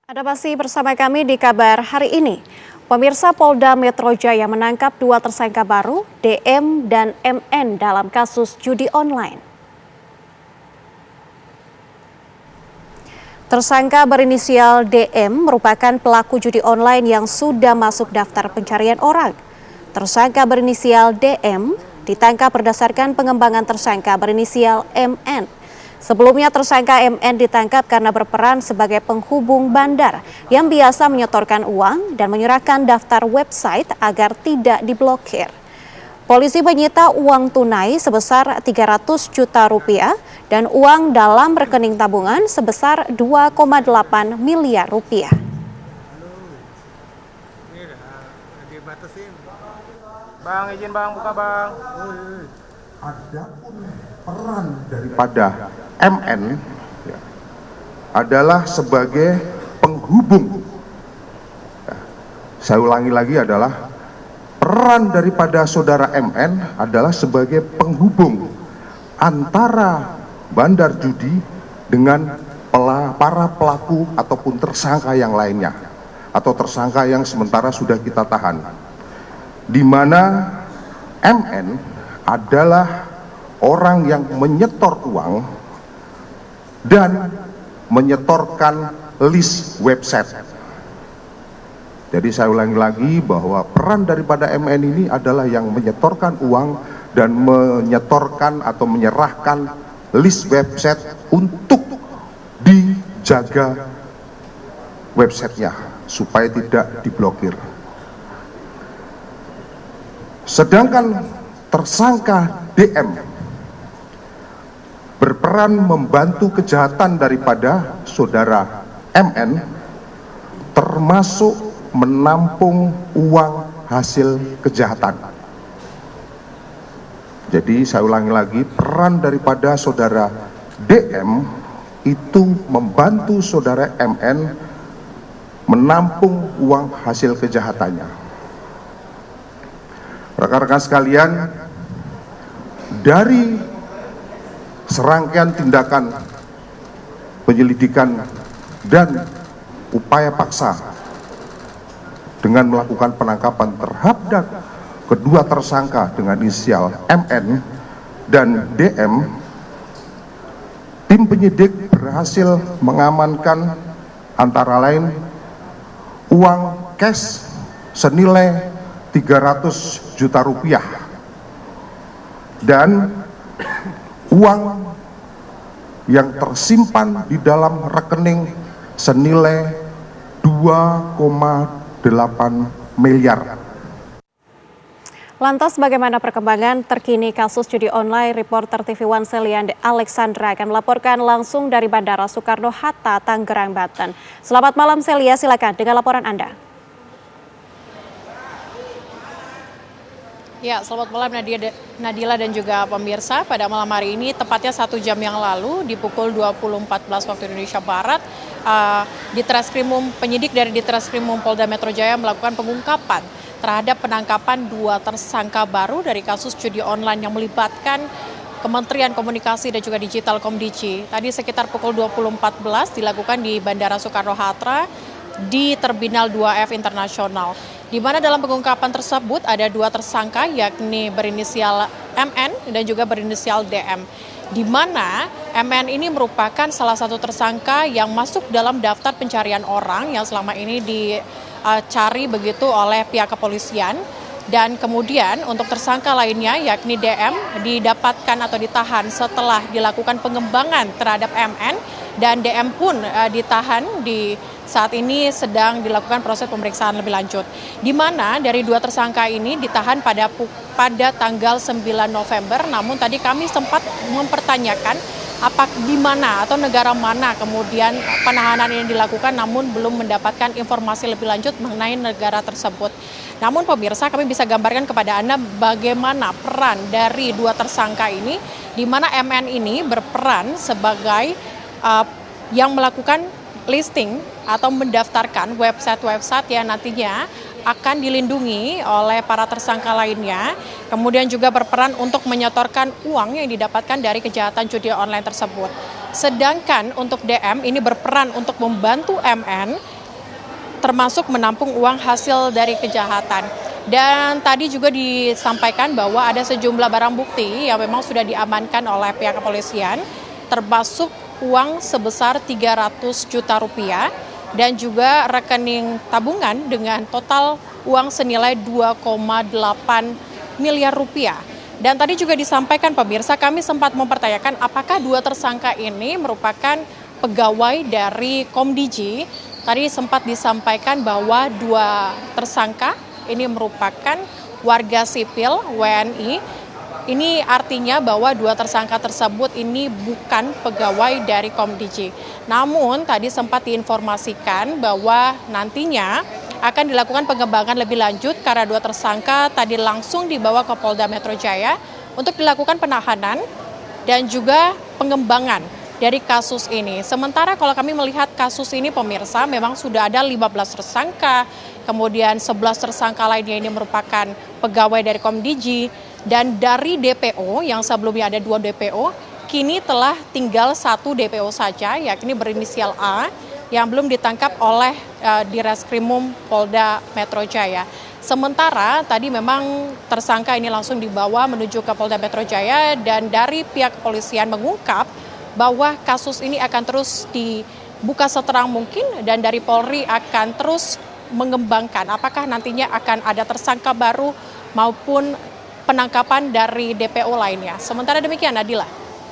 Anda masih bersama kami di kabar hari ini. Pemirsa, Polda Metro Jaya menangkap dua tersangka baru, DM dan MN dalam kasus judi online. Tersangka berinisial DM merupakan pelaku judi online yang sudah masuk daftar pencarian orang. Tersangka berinisial DM ditangkap berdasarkan pengembangan tersangka berinisial MN. Sebelumnya tersangka MN ditangkap karena berperan sebagai penghubung bandar yang biasa menyetorkan uang dan menyerahkan daftar website agar tidak diblokir. Polisi menyita uang tunai sebesar 300 juta rupiah dan uang dalam rekening tabungan sebesar 2,8 miliar rupiah. Bang, izin bang, buka bang. Adapun peran daripada MN adalah sebagai penghubung. Saya ulangi lagi, adalah peran daripada saudara MN adalah sebagai penghubung antara bandar judi dengan para pelaku ataupun tersangka yang lainnya, atau tersangka yang sementara sudah kita tahan, di mana MN adalah orang yang menyetor uang dan menyetorkan list website. Jadi saya ulangi lagi bahwa peran daripada MN ini adalah yang menyetorkan uang dan menyetorkan atau menyerahkan list website untuk dijaga websitenya supaya tidak diblokir. Sedangkan tersangka DM berperan membantu kejahatan daripada saudara MN, termasuk menampung uang hasil kejahatan. Jadi saya ulangi lagi, peran daripada saudara DM itu membantu saudara MN menampung uang hasil kejahatannya. Rekan-rekan sekalian, dari serangkaian tindakan penyelidikan dan upaya paksa dengan melakukan penangkapan terhadap kedua tersangka dengan inisial MN dan DM, tim penyidik berhasil mengamankan antara lain uang cash senilai 300 juta rupiah dan uang yang tersimpan di dalam rekening senilai 2,8 miliar. Lantas bagaimana perkembangan terkini kasus judi online? Reporter TV One Selian Alexandra akan melaporkan langsung dari Bandara Soekarno-Hatta, Tangerang, Banten. Selamat malam Celia, silakan dengan laporan Anda. Ya, selamat malam Nadila dan juga pemirsa. Pada malam hari ini, tepatnya 1 jam yang lalu, di pukul 20.14 waktu Indonesia Barat, penyidik dari Ditreskrimum Polda Metro Jaya melakukan pengungkapan terhadap penangkapan 2 tersangka baru dari kasus judi online yang melibatkan Kementerian Komunikasi dan juga Digital Komdiji. Tadi sekitar pukul 20.14 dilakukan di Bandara Soekarno-Hatta di Terminal 2F Internasional, di mana dalam pengungkapan tersebut ada 2 tersangka, yakni berinisial MN dan juga berinisial DM, di mana MN ini merupakan salah satu tersangka yang masuk dalam daftar pencarian orang yang selama ini dicari begitu oleh pihak kepolisian. Dan kemudian untuk tersangka lainnya, yakni DM, didapatkan atau ditahan setelah dilakukan pengembangan terhadap MN, dan DM pun ditahan. Saat ini sedang dilakukan proses pemeriksaan lebih lanjut, di mana dari 2 tersangka ini ditahan pada tanggal 9 November. Namun tadi kami sempat mempertanyakan di mana atau negara mana kemudian penahanan ini dilakukan, namun belum mendapatkan informasi lebih lanjut mengenai negara tersebut. Namun pemirsa, kami bisa gambarkan kepada Anda bagaimana peran dari 2 tersangka ini, di mana MN ini berperan sebagai yang melakukan listing atau mendaftarkan website-website yang nantinya akan dilindungi oleh para tersangka lainnya, kemudian juga berperan untuk menyetorkan uang yang didapatkan dari kejahatan judi online tersebut. Sedangkan untuk DM ini berperan untuk membantu MN termasuk menampung uang hasil dari kejahatan. Dan tadi juga disampaikan bahwa ada sejumlah barang bukti yang memang sudah diamankan oleh pihak kepolisian, termasuk uang sebesar 300 juta rupiah dan juga rekening tabungan dengan total uang senilai 2,8 miliar rupiah. Dan tadi juga disampaikan pemirsa, kami sempat mempertanyakan apakah dua tersangka ini merupakan pegawai dari Komdiji. Tadi sempat disampaikan bahwa dua tersangka ini merupakan warga sipil WNI. Ini artinya bahwa dua tersangka tersebut ini bukan pegawai dari Komdiji. Namun tadi sempat diinformasikan bahwa nantinya akan dilakukan pengembangan lebih lanjut karena dua tersangka tadi langsung dibawa ke Polda Metro Jaya untuk dilakukan penahanan dan juga pengembangan dari kasus ini. Sementara kalau kami melihat kasus ini pemirsa memang sudah ada 15 tersangka, kemudian 11 tersangka lainnya ini merupakan pegawai dari Komdiji, dan dari DPO yang sebelumnya ada 2 DPO, kini telah tinggal 1 DPO saja yakni berinisial A yang belum ditangkap oleh Direskrimum Polda Metro Jaya. Sementara tadi memang tersangka ini langsung dibawa menuju ke Polda Metro Jaya dan dari pihak kepolisian mengungkap bahwa kasus ini akan terus dibuka seterang mungkin dan dari Polri akan terus mengembangkan apakah nantinya akan ada tersangka baru maupun penangkapan dari DPO lainnya. Sementara demikian, Nadila.